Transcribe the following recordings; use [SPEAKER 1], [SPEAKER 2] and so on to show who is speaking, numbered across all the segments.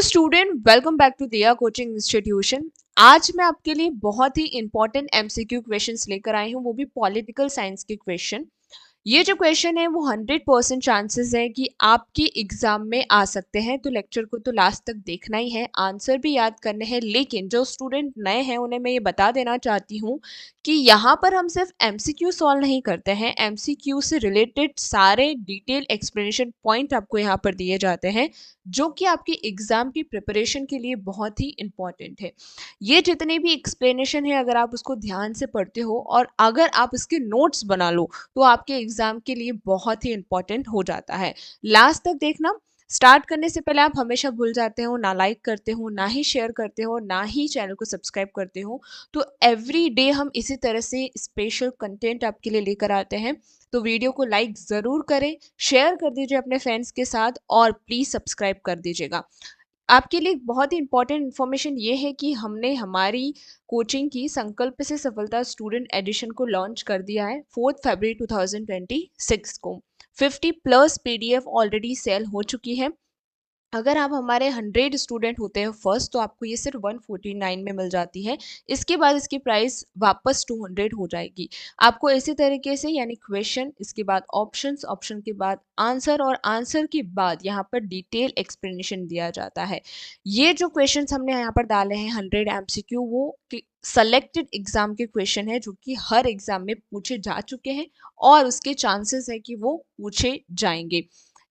[SPEAKER 1] Student, welcome back to दिया coaching institution. आज मैं आपके लिए बहुत ही इंपॉर्टेंट एमसीक्यू क्वेश्चंस लेकर आई हूँ, वो भी पॉलिटिकल साइंस के क्वेश्चन। ये जो क्वेश्चन है वो 100% चांसेस है कि आपके एग्जाम में आ सकते हैं, तो लेक्चर को तो लास्ट तक देखना ही है, आंसर भी याद करने हैं। लेकिन जो स्टूडेंट नए हैं उन्हें मैं ये बता देना चाहती हूँ कि यहाँ पर हम सिर्फ एमसीक्यू सॉल्व नहीं करते हैं, एमसीक्यू से रिलेटेड सारे डिटेल एक्सप्लेनेशन पॉइंट आपको यहाँ पर दिए जाते हैं, जो कि आपके एग्जाम की प्रिपरेशन के लिए बहुत ही इंपॉर्टेंट है। ये जितने भी एक्सप्लेनेशन है, अगर आप उसको ध्यान से पढ़ते हो और अगर आप इसके नोट्स बना लो तो आपके एग्जाम के लिए बहुत ही इंपॉर्टेंट हो जाता है। लास्ट तक देखना। स्टार्ट करने से पहले आप हमेशा भूल जाते हो, ना लाइक करते हो, ना ही शेयर करते हो, ना ही चैनल को सब्सक्राइब करते हो। तो एवरी डे हम इसी तरह से स्पेशल कंटेंट आपके लिए लेकर आते हैं। तो वीडियो को लाइक ज़रूर करें, शेयर कर दीजिए अपने फ्रेंड्स के साथ और प्लीज़ सब्सक्राइब कर दीजिएगा। आपके लिए बहुत ही इंपॉर्टेंट इन्फॉर्मेशन ये है कि हमने हमारी कोचिंग की संकल्प से सफलता स्टूडेंट एडिशन को लॉन्च कर दिया है 4 फरवरी 2026 को। 50 प्लस पीडीएफ ऑलरेडी सेल हो चुकी है। अगर आप हमारे 100 स्टूडेंट होते हैं फर्स्ट, तो आपको ये सिर्फ 149 में मिल जाती है। इसके बाद इसकी प्राइस वापस 200 हो जाएगी। आपको इसी तरीके से, यानी क्वेश्चन, इसके बाद ऑप्शंस, ऑप्शन के बाद आंसर और आंसर के बाद यहाँ पर डिटेल एक्सप्लेनेशन दिया जाता है। ये जो क्वेश्चंस हमने यहाँ पर डाले हैं 100 एमसीक्यू, वो सेलेक्टेड एग्जाम के क्वेश्चन है जो कि हर एग्जाम में पूछे जा चुके हैं और उसके चांसेस है कि वो पूछे जाएंगे।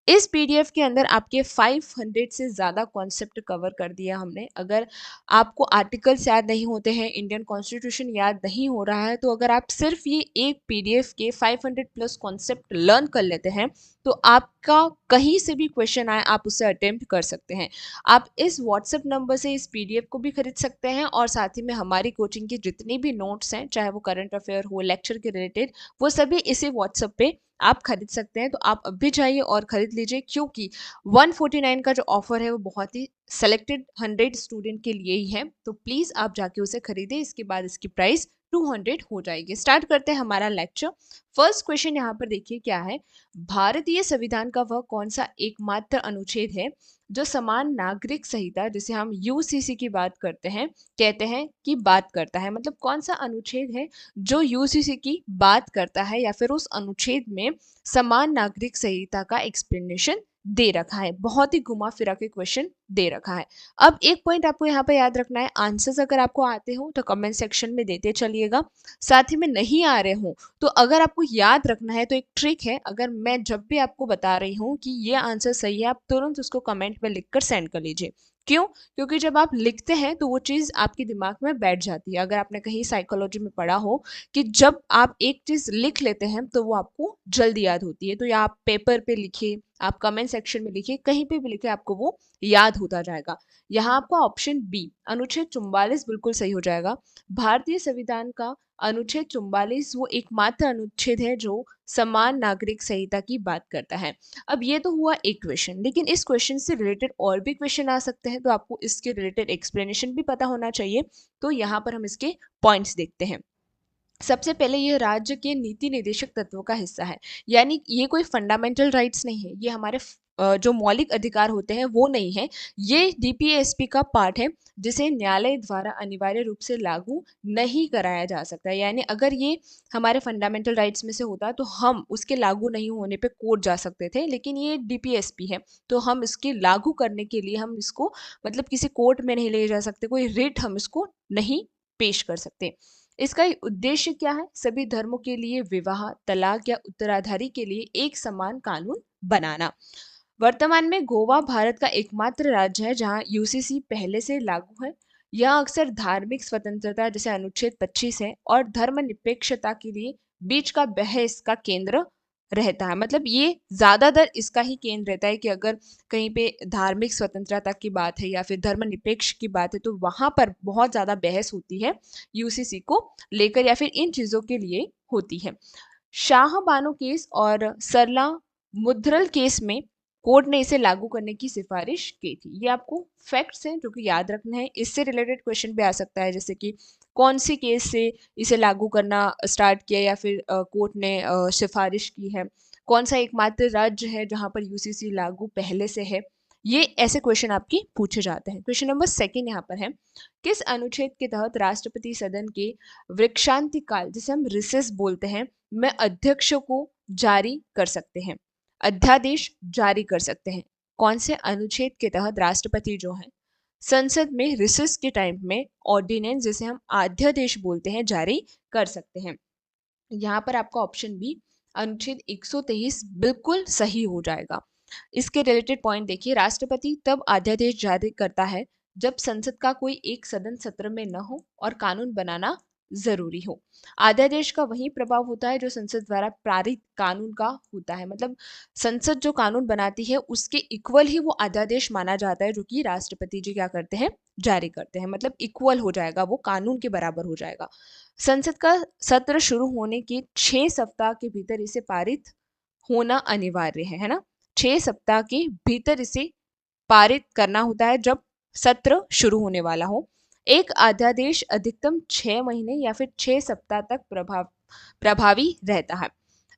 [SPEAKER 1] इस पीडीएफ के अंदर आपके 500 से ज़्यादा कॉन्सेप्ट कवर कर दिया हमने। अगर आपको आर्टिकल्स याद नहीं होते हैं, इंडियन कॉन्स्टिट्यूशन याद नहीं हो रहा है, तो अगर आप सिर्फ ये एक पीडीएफ के 500 प्लस कॉन्सेप्ट लर्न कर लेते हैं तो आपका कहीं से भी क्वेश्चन आए आप उसे अटेम्प्ट कर सकते हैं। आप इस व्हाट्सएप नंबर से इस पीडीएफ को भी खरीद सकते हैं और साथ ही में हमारी कोचिंग के जितने भी नोट्स हैं, चाहे वो करंट अफेयर हो, लेक्चर के रिलेटेड, वो सभी इसी व्हाट्सएप पे आप खरीद सकते हैं। तो आप अभी जाइए और खरीद लीजिए, क्योंकि 149 का जो ऑफर है वो बहुत ही सेलेक्टेड 100 स्टूडेंट के लिए ही है। तो प्लीज आप जाके उसे खरीदें, इसके बाद इसकी प्राइस 200 हो जाएगी। स्टार्ट करते हैं हमारा लेक्चर। फर्स्ट क्वेश्चन यहाँ पर देखिए क्या है। भारतीय संविधान का वह कौन सा एकमात्र अनुच्छेद है जो समान नागरिक संहिता, जिसे हम यूसीसी की बात करते हैं, कहते हैं कि बात करता है। मतलब कौन सा अनुच्छेद है जो यूसीसी की बात करता है या फिर उस अनुच्छेद में समान नागरिक संहिता का एक्सप्लेनेशन दे रखा है। बहुत ही घुमा फिरा के क्वेश्चन दे रखा है। अब एक पॉइंट आपको यहाँ पे याद रखना है, आंसर्स अगर आपको आते हो तो कमेंट सेक्शन में देते चलिएगा। साथ ही में नहीं आ रहे हो तो अगर आपको याद रखना है तो एक ट्रिक है, अगर मैं जब भी आपको बता रही हूँ कि ये आंसर सही है, आप तुरंत उसको कमेंट में लिखकर सेंड कर लीजिए। क्यों? क्योंकि जब आप लिखते हैं तो वो चीज़ आपके दिमाग में बैठ जाती है। अगर आपने कहीं साइकोलॉजी में पढ़ा हो कि जब आप एक चीज़ लिख लेते हैं तो वो आपको जल्दी याद होती है। तो या आप पेपर पे लिखिए, आप कमेंट सेक्शन में लिखिए, कहीं पे भी लिखे, आपको वो याद होता जाएगा। यहाँ आपका ऑप्शन बी अनुच्छेद 44 बिल्कुल सही हो जाएगा। भारतीय संविधान का अनुच्छेद 44 वो एकमात्र अनुच्छेद है जो समान नागरिक संहिता की बात करता है। अब ये तो हुआ एक क्वेश्चन, लेकिन इस क्वेश्चन से रिलेटेड और भी क्वेश्चन आ सकते हैं, तो आपको इसके रिलेटेड एक्सप्लेनेशन भी पता होना चाहिए। तो यहाँ पर हम इसके पॉइंट्स देखते हैं। सबसे पहले ये राज्य के नीति निर्देशक तत्वों का हिस्सा है, यानी ये कोई फंडामेंटल राइट्स नहीं है, ये हमारे जो मौलिक अधिकार होते हैं वो नहीं है। ये डीपीएसपी का पार्ट है जिसे न्यायालय द्वारा अनिवार्य रूप से लागू नहीं कराया जा सकता। यानी अगर ये हमारे फंडामेंटल राइट्स में से होता तो हम उसके लागू नहीं होने पे कोर्ट जा सकते थे, लेकिन ये डीपीएसपी है तो हम इसके लागू करने के लिए हम इसको, मतलब किसी कोर्ट में नहीं ले जा सकते, कोई रिट हम इसको नहीं पेश कर सकते। इसका उद्देश्य क्या है? सभी धर्मों के लिए विवाह, तलाक या उत्तराधारी के लिए एक समान कानून बनाना। वर्तमान में गोवा भारत का एकमात्र राज्य है जहां यूसीसी पहले से लागू है। यह अक्सर धार्मिक स्वतंत्रता, जैसे अनुच्छेद 25 है, और धर्मनिरपेक्षता के लिए बीच का बहस का केंद्र रहता है। मतलब ये ज्यादातर इसका ही केंद्र रहता है कि अगर कहीं पे धार्मिक स्वतंत्रता की बात है या फिर धर्मनिरपेक्ष की बात है तो वहां पर बहुत ज्यादा बहस होती है यूसीसी को लेकर या फिर इन चीजों के लिए होती है। शाह बानो केस और सरला मुद्रल केस में कोर्ट ने इसे लागू करने की सिफारिश की थी। ये आपको फैक्ट्स हैं जो कि याद रखना है। इससे रिलेटेड क्वेश्चन भी आ सकता है, जैसे कि कौन सी केस से इसे लागू करना स्टार्ट किया या फिर कोर्ट ने सिफारिश की है, कौन सा एकमात्र राज्य है जहां पर यूसीसी लागू पहले से है। ये ऐसे क्वेश्चन आपके पूछे जाते हैं। क्वेश्चन नंबर सेकंड यहाँ पर है, किस अनुच्छेद के तहत राष्ट्रपति सदन के वृक्षांति काल, जिसे हम रिसेस बोलते हैं, में अध्यक्ष को जारी कर सकते हैं, अध्यादेश जारी कर सकते हैं? कौन से अनुच्छेद के तहत राष्ट्रपति जो है संसद में रिसेस के टाइम में ऑर्डिनेंस, जिसे हम अध्यादेश बोलते हैं, जारी कर सकते हैं? यहाँ पर आपका ऑप्शन बी अनुच्छेद 123 बिल्कुल सही हो जाएगा। इसके रिलेटेड पॉइंट देखिए, राष्ट्रपति तब अध्यादेश जारी करता है जब संसद का कोई एक सदन सत्र में न हो और कानून बनाना जरूरी हो। अध्यादेश का वही प्रभाव होता है जो संसद द्वारा पारित कानून का होता है, मतलब संसद जो कानून बनाती है उसके इक्वल ही वो अध्यादेश माना जाता है जो कि राष्ट्रपति जी क्या करते हैं, जारी करते हैं, मतलब इक्वल हो जाएगा, वो कानून के बराबर हो जाएगा। संसद का सत्र शुरू होने के 6 सप्ताह के भीतर इसे पारित होना अनिवार्य है ना? 6 सप्ताह के भीतर इसे पारित करना होता है जब सत्र शुरू होने वाला हो। एक अध्यादेश अधिकतम 6 महीने या फिर 6 सप्ताह तक प्रभावी रहता है।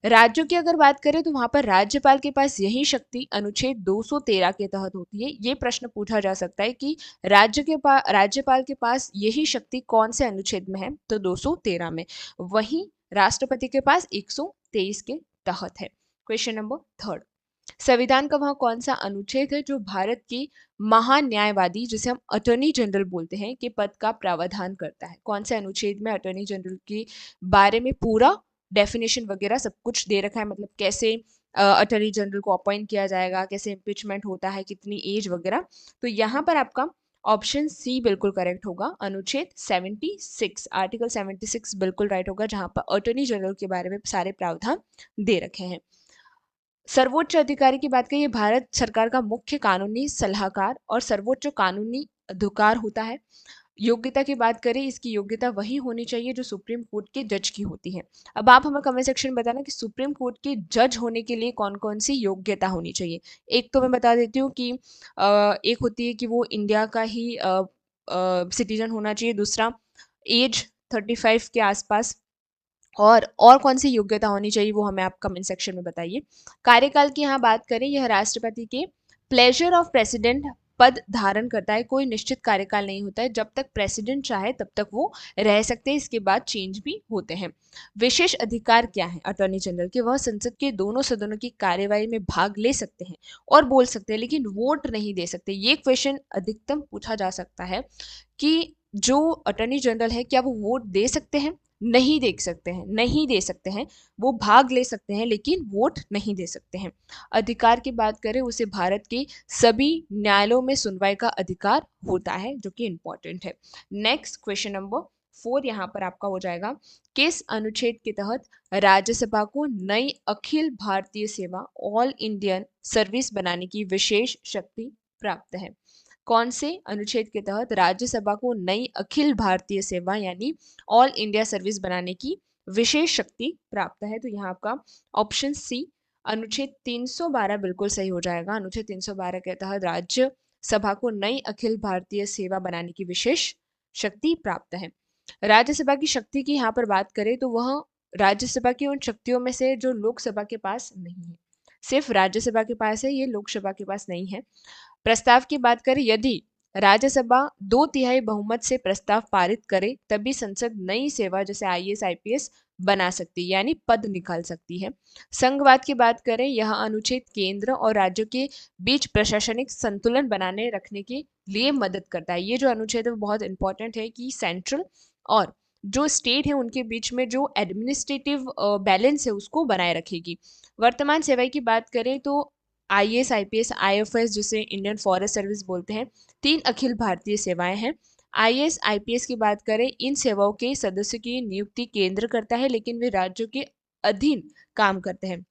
[SPEAKER 1] राज्यों की अगर बात करें तो वहां पर राज्यपाल के पास यही शक्ति अनुच्छेद 213 के तहत होती है। ये प्रश्न पूछा जा सकता है कि राज्यपाल के पास यही शक्ति कौन से अनुच्छेद में है, तो 213 में। वहीं राष्ट्रपति के पास 123 के तहत है। क्वेश्चन नंबर थर्ड, संविधान का वह कौन सा अनुच्छेद है जो भारत के महान्यायवादी, जिसे हम अटॉर्नी जनरल बोलते हैं, के पद का प्रावधान करता है? कौन से अनुच्छेद में अटॉर्नी जनरल के बारे में पूरा डेफिनेशन वगैरह सब कुछ दे रखा है, मतलब कैसे अटॉर्नी जनरल को अपॉइंट किया जाएगा, कैसे इम्पीचमेंट होता है, कितनी एज वगैरह। तो यहाँ पर आपका ऑप्शन सी बिल्कुल करेक्ट होगा, अनुच्छेद 76, आर्टिकल 76 बिल्कुल राइट होगा, जहां पर अटॉर्नी जनरल के बारे में सारे प्रावधान दे रखे हैं। सर्वोच्च अधिकारी की बात करिए, भारत सरकार का मुख्य कानूनी सलाहकार और सर्वोच्च कानूनी अधिकार होता है। योग्यता की बात करें, इसकी योग्यता वही होनी चाहिए जो सुप्रीम कोर्ट के जज की होती है। अब आप हमें कमेंट सेक्शन में बताना कि सुप्रीम कोर्ट के जज होने के लिए कौन कौन सी योग्यता होनी चाहिए। एक तो मैं बता देती हूँ कि एक होती है कि वो इंडिया का ही सिटीजन होना चाहिए, दूसरा एज 35 के आसपास, और कौन सी योग्यता होनी चाहिए वो हमें आप कमेंट सेक्शन में बताइए। कार्यकाल की यहाँ बात करें, यह राष्ट्रपति के प्लेजर ऑफ प्रेसिडेंट पद धारण करता है, कोई निश्चित कार्यकाल नहीं होता है, जब तक प्रेसिडेंट चाहे तब तक वो रह सकते हैं, इसके बाद चेंज भी होते हैं। विशेष अधिकार क्या है अटॉर्नी जनरल के? वह संसद के दोनों सदनों की कार्यवाही में भाग ले सकते हैं और बोल सकते हैं, लेकिन वोट नहीं दे सकते। ये क्वेश्चन अधिकतम पूछा जा सकता है कि जो अटॉर्नी जनरल है क्या वो वोट दे सकते हैं? नहीं दे सकते हैं, नहीं दे सकते हैं। वो भाग ले सकते हैं लेकिन वोट नहीं दे सकते हैं। अधिकार की बात करें, उसे भारत के सभी न्यायालयों में सुनवाई का अधिकार होता है, जो कि इंपॉर्टेंट है। नेक्स्ट क्वेश्चन नंबर 4 यहाँ पर आपका हो जाएगा, किस अनुच्छेद के तहत राज्यसभा को नई अखिल भारतीय सेवा ऑल इंडियन सर्विस बनाने की विशेष शक्ति प्राप्त है? कौन से अनुच्छेद के तहत राज्यसभा को नई अखिल भारतीय सेवा यानी ऑल इंडिया सर्विस बनाने की विशेष शक्ति प्राप्त है? तो यहाँ आपका ऑप्शन सी अनुच्छेद 312 बिल्कुल सही हो जाएगा। अनुच्छेद 312 के तहत राज्यसभा को नई अखिल भारतीय सेवा बनाने की विशेष शक्ति प्राप्त है। राज्यसभा की शक्ति की यहाँ पर बात करें तो वह राज्यसभा की उन शक्तियों में से जो लोकसभा के पास नहीं है, सिर्फ राज्यसभा के पास है, ये लोकसभा के पास नहीं है। प्रस्ताव की बात करें, यदि राज्यसभा 2/3 बहुमत से प्रस्ताव पारित करे तभी संसद नई सेवा जैसे आईएएस आईपीएस बना सकती है, यानी पद निकाल सकती है। संघवाद की बात करें, यह अनुच्छेद केंद्र और राज्यों के बीच प्रशासनिक संतुलन बनाने रखने के लिए मदद करता है। ये जो अनुच्छेद है वो बहुत इंपॉर्टेंट है कि सेंट्रल और जो स्टेट है उनके बीच में जो एडमिनिस्ट्रेटिव बैलेंस है उसको बनाए रखेगी। वर्तमान सेवा की बात करें तो आईएएस आईपीएस आईएफएस, जिसे इंडियन फॉरेस्ट सर्विस बोलते हैं, 3 अखिल भारतीय सेवाएं हैं। आईएएस आईपीएस की बात करें, इन सेवाओं के सदस्यों की नियुक्ति केंद्र करता है लेकिन वे राज्यों के अधीन काम करते हैं।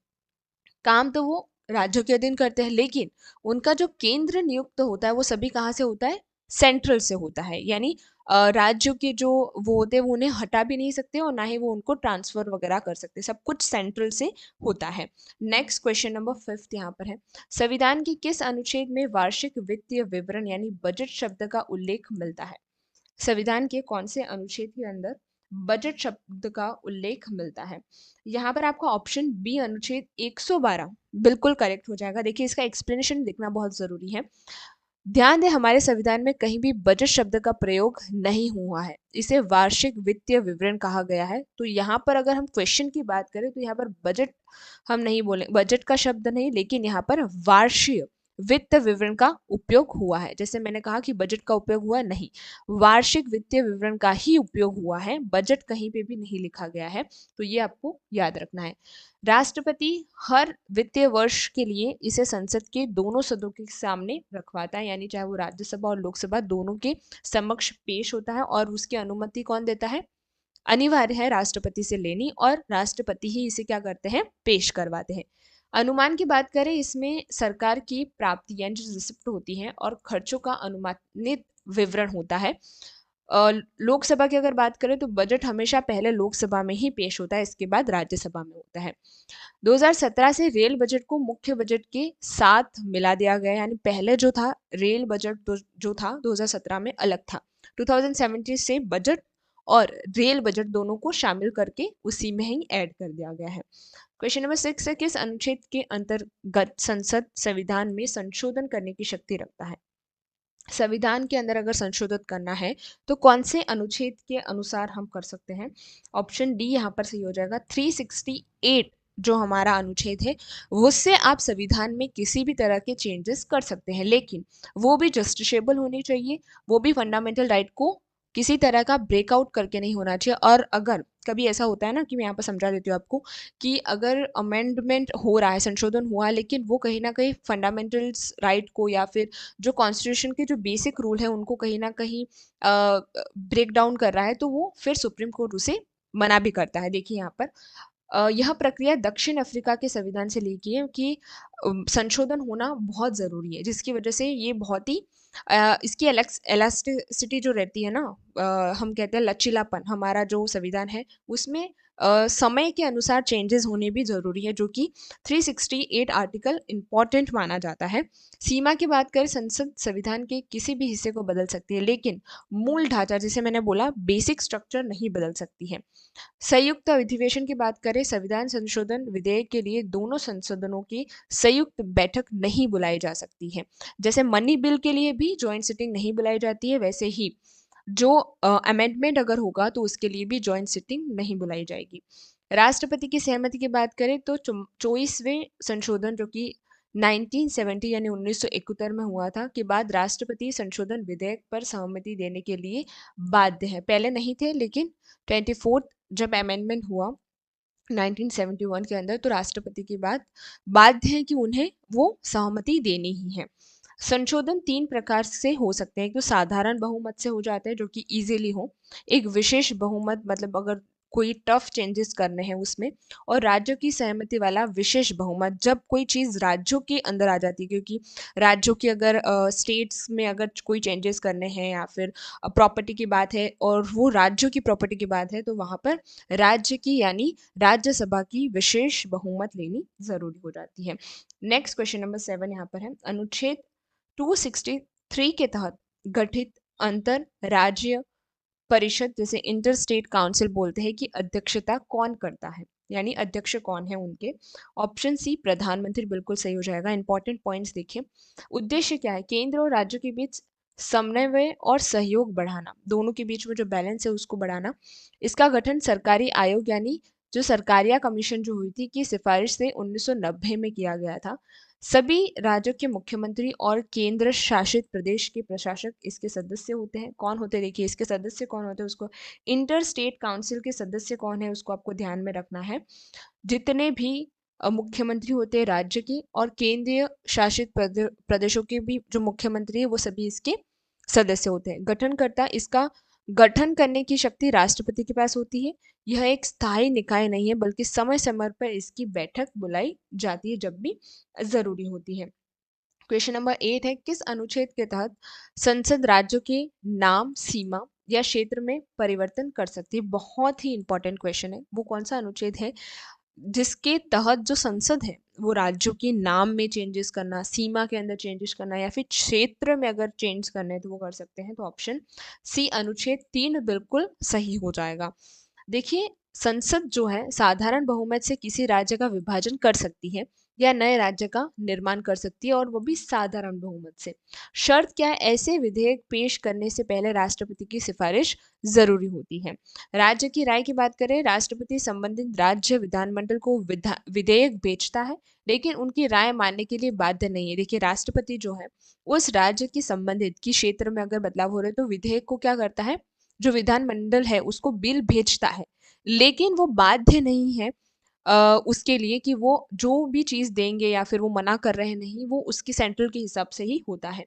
[SPEAKER 1] काम तो वो राज्यों के अधीन करते हैं लेकिन उनका जो केंद्र नियुक्त होता है वो सभी कहाँ से होता है? सेंट्रल से होता है, यानी राज्यों के जो वो होते हैं वो उन्हें हटा भी नहीं सकते और ना ही वो उनको ट्रांसफर वगैरह कर सकते, सब कुछ सेंट्रल से होता है। नेक्स्ट क्वेश्चन नंबर 5 यहाँ पर है, संविधान के किस अनुच्छेद में वार्षिक वित्तीय विवरण यानी बजट शब्द का उल्लेख मिलता है? संविधान के कौन से अनुच्छेद के अंदर बजट शब्द का उल्लेख मिलता है। यहाँ पर आपका ऑप्शन बी अनुच्छेद 112 बिल्कुल करेक्ट हो जाएगा। देखिए इसका एक्सप्लेनेशन देखना बहुत जरूरी है। ध्यान दें, हमारे संविधान में कहीं भी बजट शब्द का प्रयोग नहीं हुआ है, इसे वार्षिक वित्तीय विवरण कहा गया है। तो यहाँ पर अगर हम क्वेश्चन की बात करें तो यहाँ पर बजट हम नहीं बोले, बजट का शब्द नहीं, लेकिन यहाँ पर वार्षिक वित्त विवरण का उपयोग हुआ है। जैसे मैंने कहा कि बजट का उपयोग हुआ नहीं, वार्षिक वित्तीय विवरण का ही उपयोग हुआ है, बजट कहीं पे भी नहीं लिखा गया है। तो ये आपको याद रखना है। राष्ट्रपति हर वित्तीय वर्ष के लिए इसे संसद के दोनों सदनों के सामने रखवाता है, यानी चाहे वो राज्यसभा और लोकसभा दोनों के समक्ष पेश होता है, और उसकी अनुमति कौन देता है? अनिवार्य है राष्ट्रपति से लेनी, और राष्ट्रपति ही इसे क्या करते हैं? पेश करवाते हैं। अनुमान की बात करें, इसमें सरकार की प्राप्ति यानी जो रिसिप्ट होती है और खर्चों का अनुमानित विवरण होता है। लोकसभा की अगर बात करें तो बजट हमेशा पहले लोकसभा में ही पेश होता है, इसके बाद राज्यसभा में होता है। 2017 से रेल बजट को मुख्य बजट के साथ मिला दिया गया, यानी पहले जो था रेल बजट जो था 2017 में अलग था। 2017 से बजट और रेल बजट दोनों को शामिल करके उसी में ही ऐड कर दिया गया है। क्वेश्चन नंबर 6 है, किस अनुच्छेद के अंतर्गत संसद संविधान में संशोधन करने की शक्ति रखता है? संविधान के अंदर अगर संशोधित करना है तो कौन से अनुच्छेद के अनुसार हम कर सकते हैं? ऑप्शन डी यहाँ पर सही हो जाएगा। 368 जो हमारा अनुच्छेद है, उससे आप संविधान में किसी भी तरह के चेंजेस कर सकते हैं, लेकिन वो भी जस्टिसेबल होनी चाहिए, वो भी फंडामेंटल राइट को किसी तरह का ब्रेकआउट करके नहीं होना चाहिए। और अगर कभी ऐसा होता है ना, कि मैं यहाँ पर समझा देती हूँ आपको, कि अगर अमेंडमेंट हो रहा है, संशोधन हुआ है, लेकिन वो कहीं ना कहीं फंडामेंटल्स राइट को या फिर जो कॉन्स्टिट्यूशन के जो बेसिक रूल है उनको कहीं ना कहीं ब्रेक डाउन कर रहा है, तो वो फिर सुप्रीम कोर्ट उसे मना भी करता है। देखिए यहाँ पर यह प्रक्रिया दक्षिण अफ्रीका के संविधान से ली गई है कि संशोधन होना बहुत ज़रूरी है, जिसकी वजह से ये बहुत ही इसकी एलास्टिसिटी जो रहती है ना, हम कहते हैं लचीलापन, हमारा जो संविधान है उसमें समय के अनुसार चेंजेस होने भी ज़रूरी है, जो कि 368 आर्टिकल इम्पॉर्टेंट माना जाता है। सीमा की बात करें, संसद संविधान के किसी भी हिस्से को बदल सकती है, लेकिन मूल ढांचा, जिसे मैंने बोला बेसिक स्ट्रक्चर, नहीं बदल सकती है। संयुक्त अधिवेशन की बात करें, संविधान संशोधन विधेयक के लिए दोनों संसदनों की संयुक्त बैठक नहीं बुलाई जा सकती है। जैसे मनी बिल के लिए भी जॉइंट सिटिंग नहीं बुलाई जाती है, वैसे ही जो अमेंडमेंट अगर होगा तो उसके लिए भी जॉइंट सिटिंग नहीं बुलाई जाएगी। राष्ट्रपति की सहमति की बात करें तो 24वें संशोधन जो कि 1970 यानी 1971 में हुआ था के बाद राष्ट्रपति संशोधन विधेयक पर सहमति देने के लिए बाध्य है। पहले नहीं थे, लेकिन 24th जब अमेंडमेंट हुआ 1971 के अंदर, तो राष्ट्रपति की बात बाध्य है कि उन्हें वो सहमति देनी ही है। संशोधन 3 प्रकार से हो सकते हैं। एक तो साधारण बहुमत से हो जाते हैं जो कि इजीली हो, एक विशेष बहुमत मतलब अगर कोई टफ चेंजेस करने हैं उसमें, और राज्यों की सहमति वाला विशेष बहुमत, जब कोई चीज़ राज्यों के अंदर आ जाती है, क्योंकि राज्यों की अगर स्टेट्स में अगर कोई चेंजेस करने हैं या फिर प्रॉपर्टी की बात है और वो राज्यों की प्रॉपर्टी की बात है, तो वहाँ पर राज्य की यानी राज्यसभा की विशेष बहुमत लेनी जरूरी हो जाती है। नेक्स्ट क्वेश्चन नंबर 7 यहाँ पर है, अनुच्छेद 263 के तहत गठित अंतर राज्य परिषद, जैसे इंटर स्टेट काउंसिल बोलते हैं, की अध्यक्षता कौन करता है, यानी अध्यक्ष कौन है उनके? ऑप्शन सी प्रधानमंत्री बिल्कुल सही हो जाएगा। इंपॉर्टेंट पॉइंट्स देखिए। उद्देश्य क्या है? केंद्र और राज्यों के बीच समन्वय और सहयोग बढ़ाना, दोनों के बीच में जो बैलेंस है उसको बढ़ाना। इसका गठन सरकारी आयोग यानी जो सरकारिया कमीशन जो हुई थी की सिफारिश से 1990 में किया गया था। सभी राज्यों के मुख्यमंत्री और केंद्र शासित प्रदेश के प्रशासक इसके सदस्य होते हैं। कौन होते हैं? देखिए इसके सदस्य कौन होते हैं, उसको इंटर स्टेट काउंसिल के सदस्य कौन है उसको आपको ध्यान में रखना है। जितने भी मुख्यमंत्री होते हैं राज्य के और केंद्रीय शासित प्रदेशों के भी जो मुख्यमंत्री है वो सभी इसके सदस्य होते हैं। गठनकर्ता, इसका गठन करने की शक्ति राष्ट्रपति के पास होती है। यह एक स्थायी निकाय नहीं है, बल्कि समय समय पर इसकी बैठक बुलाई जाती है जब भी जरूरी होती है। क्वेश्चन नंबर 8 है, किस अनुच्छेद के तहत संसद राज्यों के नाम, सीमा या क्षेत्र में परिवर्तन कर सकती है? बहुत ही इंपॉर्टेंट क्वेश्चन है। वो कौन सा अनुच्छेद है? जिसके तहत जो संसद है वो राज्यों के नाम में चेंजेस करना, सीमा के अंदर चेंजेस करना या फिर क्षेत्र में अगर चेंज करना है तो वो कर सकते हैं। तो ऑप्शन सी अनुच्छेद 3 बिल्कुल सही हो जाएगा। देखिए, संसद जो है साधारण बहुमत से किसी राज्य का विभाजन कर सकती है या नए राज्य का निर्माण कर सकती है, और वो भी साधारण बहुमत से। शर्त क्या है? ऐसे विधेयक पेश करने से पहले राष्ट्रपति की सिफारिश जरूरी होती है। राज्य की राय की बात करें, राष्ट्रपति संबंधित राज्य विधानमंडल को विधेयक भेजता है, लेकिन उनकी राय मानने के लिए बाध्य नहीं है। देखिए, राष्ट्रपति जो है उस राज्य की संबंधित की क्षेत्र में अगर बदलाव हो रहे तो विधेयक को क्या करता है, जो विधानमंडल है उसको बिल भेजता है, लेकिन वो बाध्य नहीं है उसके लिए कि वो जो भी चीज़ देंगे या फिर वो मना कर रहे हैं, नहीं, वो उसकी सेंट्रल के हिसाब से ही होता है।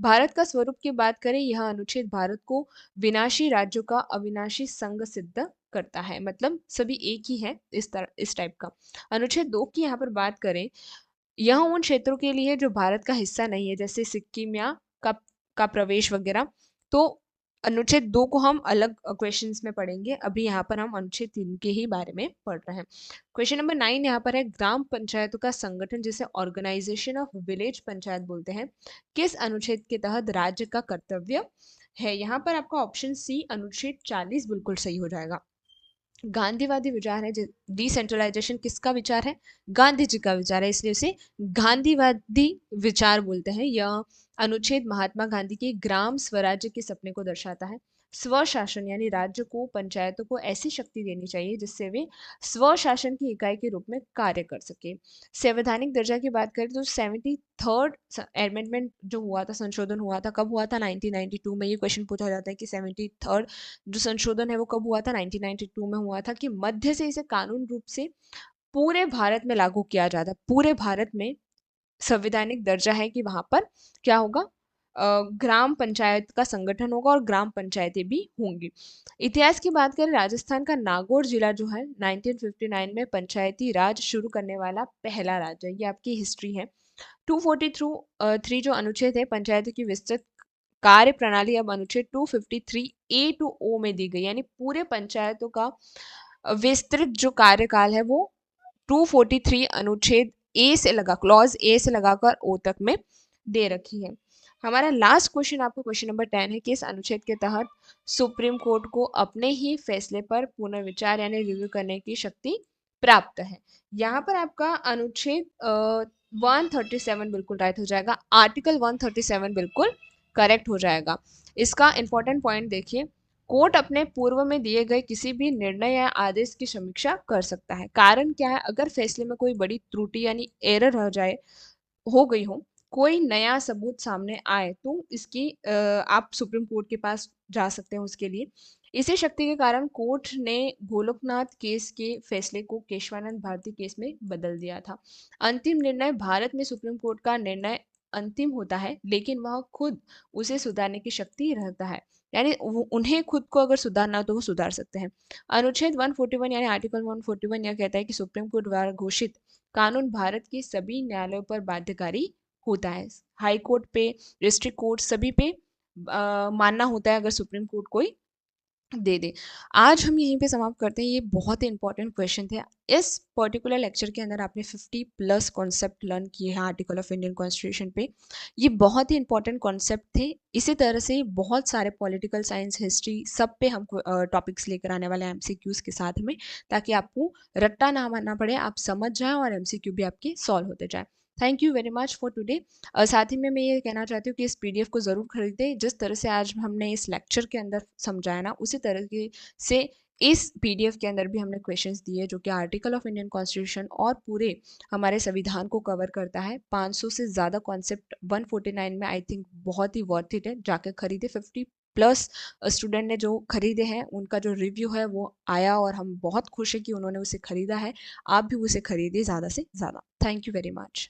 [SPEAKER 1] भारत का स्वरूप की बात करें, यह अनुच्छेद भारत को विनाशी राज्यों का अविनाशी संघ सिद्ध करता है, मतलब सभी एक ही है, इस टाइप का। अनुच्छेद 2 की यहाँ पर बात करें, यह उन क्षेत्रों के लिए जो भारत का हिस्सा नहीं है, जैसे सिक्किम या का प्रवेश वगैरह। तो अनुच्छेद 2 को हम अलग क्वेश्चंस में पढ़ेंगे, अभी यहाँ पर हम अनुच्छेद 3 के ही बारे में पढ़ रहे हैं। क्वेश्चन नंबर 9 यहाँ पर है, ग्राम पंचायतों का संगठन जिसे ऑर्गेनाइजेशन ऑफ विलेज पंचायत बोलते हैं, किस अनुच्छेद के तहत राज्य का कर्तव्य है? यहाँ पर आपका ऑप्शन सी अनुच्छेद 40 बिल्कुल सही हो जाएगा। गांधीवादी विचार है, डिसेंट्रलाइजेशन किसका विचार है? गांधी जी का विचार है, इसलिए उसे गांधीवादी विचार बोलते हैं। यह अनुच्छेद महात्मा गांधी के ग्राम स्वराज्य के सपने को दर्शाता है। स्वशासन यानी राज्य को, पंचायतों को ऐसी शक्ति देनी चाहिए जिससे वे स्वशासन की इकाई के रूप में कार्य कर सके। संवैधानिक दर्जा की बात करें तो 73rd अमेंडमेंट जो हुआ था, संशोधन हुआ था, कब हुआ था? 1992 में। ये क्वेश्चन पूछा जाता है कि 73rd जो संशोधन है वो कब हुआ था? 1992 में हुआ था, कि मध्य से इसे कानून रूप से पूरे भारत में लागू किया जाता है। पूरे भारत में संवैधानिक दर्जा है कि वहां पर क्या होगा, ग्राम पंचायत का संगठन होगा और ग्राम पंचायतें भी होंगी। इतिहास की बात करें, राजस्थान का नागौर जिला जो है 1959 में पंचायती राज शुरू करने वाला पहला राज्य है। ये आपकी हिस्ट्री है। 243 जो अनुच्छेद है पंचायतों की विस्तृत कार्य प्रणाली, अब अनुच्छेद 253 ए टू ओ में दी गई, यानी पूरे पंचायतों का विस्तृत जो कार्यकाल है वो 243 अनुच्छेद ए से लगा, क्लॉज ए से लगाकर ओ तक में दे रखी है। हमारा लास्ट क्वेश्चन आपको क्वेश्चन नंबर 10 है कि इस अनुच्छेद के तहत सुप्रीम कोर्ट को अपने ही फैसले पर पुनर्विचार यानी रिव्यू करने की शक्ति प्राप्त है। यहाँ पर आपका अनुच्छेद 137 बिल्कुल राइट हो जाएगा, आर्टिकल 137 बिल्कुल करेक्ट हो जाएगा। इसका इंपॉर्टेंट पॉइंट देखिए, कोर्ट अपने पूर्व में दिए गए किसी भी निर्णय या आदेश की समीक्षा कर सकता है। कारण क्या है? अगर फैसले में कोई बड़ी त्रुटि यानी एरर हो गई हो, कोई नया सबूत सामने आए, तो इसकी आप सुप्रीम कोर्ट के पास जा सकते हैं उसके लिए। इसी शक्ति के कारण कोर्ट ने गोलोकनाथ केस के फैसले को केशवानंद भारती केस में बदल दिया था। अंतिम निर्णय भारत में सुप्रीम कोर्ट का निर्णय अंतिम होता है, लेकिन वह खुद उसे सुधारने की शक्ति रखता है, यानी उन्हें खुद को अगर सुधारना हो तो वो सुधार सकते हैं। अनुच्छेद 141 यानी आर्टिकल 141 यह कहता है कि सुप्रीम कोर्ट द्वारा घोषित कानून भारत के सभी न्यायालयों पर बाध्यकारी होता है। हाई कोर्ट पे, डिस्ट्रिक्ट कोर्ट, सभी पे मानना होता है अगर सुप्रीम कोर्ट कोई दे दे। आज हम यहीं पे समाप्त करते हैं। ये बहुत ही इंपॉर्टेंट क्वेश्चन थे। इस पर्टिकुलर लेक्चर के अंदर आपने 50 प्लस कॉन्सेप्ट लर्न किए हैं आर्टिकल ऑफ इंडियन कॉन्स्टिट्यूशन पे। ये बहुत ही इंपॉर्टेंट कॉन्सेप्ट थे। इसी तरह से बहुत सारे पॉलिटिकल साइंस, हिस्ट्री, सब पे हम टॉपिक्स लेकर आने वाले हैं एमसीक्यूज के साथ में, ताकि आपको रट्टा ना मारना पड़े, आप समझ जाएं और एमसीक्यू भी आपके सॉल्व होते जाए। Thank you very much for today. साथ ही में मैं ये कहना चाहती हूँ कि इस पीडीएफ को ज़रूर खरीदें। जिस तरह से आज हमने इस लेक्चर के अंदर समझाया ना, उसी तरह से इस पीडीएफ के अंदर भी हमने क्वेश्चंस दिए जो कि आर्टिकल ऑफ इंडियन कॉन्स्टिट्यूशन और पूरे हमारे संविधान को कवर करता है। 500 से ज़्यादा कॉन्सेप्ट 149 में, आई थिंक बहुत ही वर्थ इट है, जाकर खरीदे। 50 प्लस स्टूडेंट ने जो खरीदे हैं उनका जो रिव्यू है वो आया और हम बहुत खुश हैं कि उन्होंने उसे खरीदा है। आप भी उसे खरीदिए ज़्यादा से ज़्यादा। Thank you very much.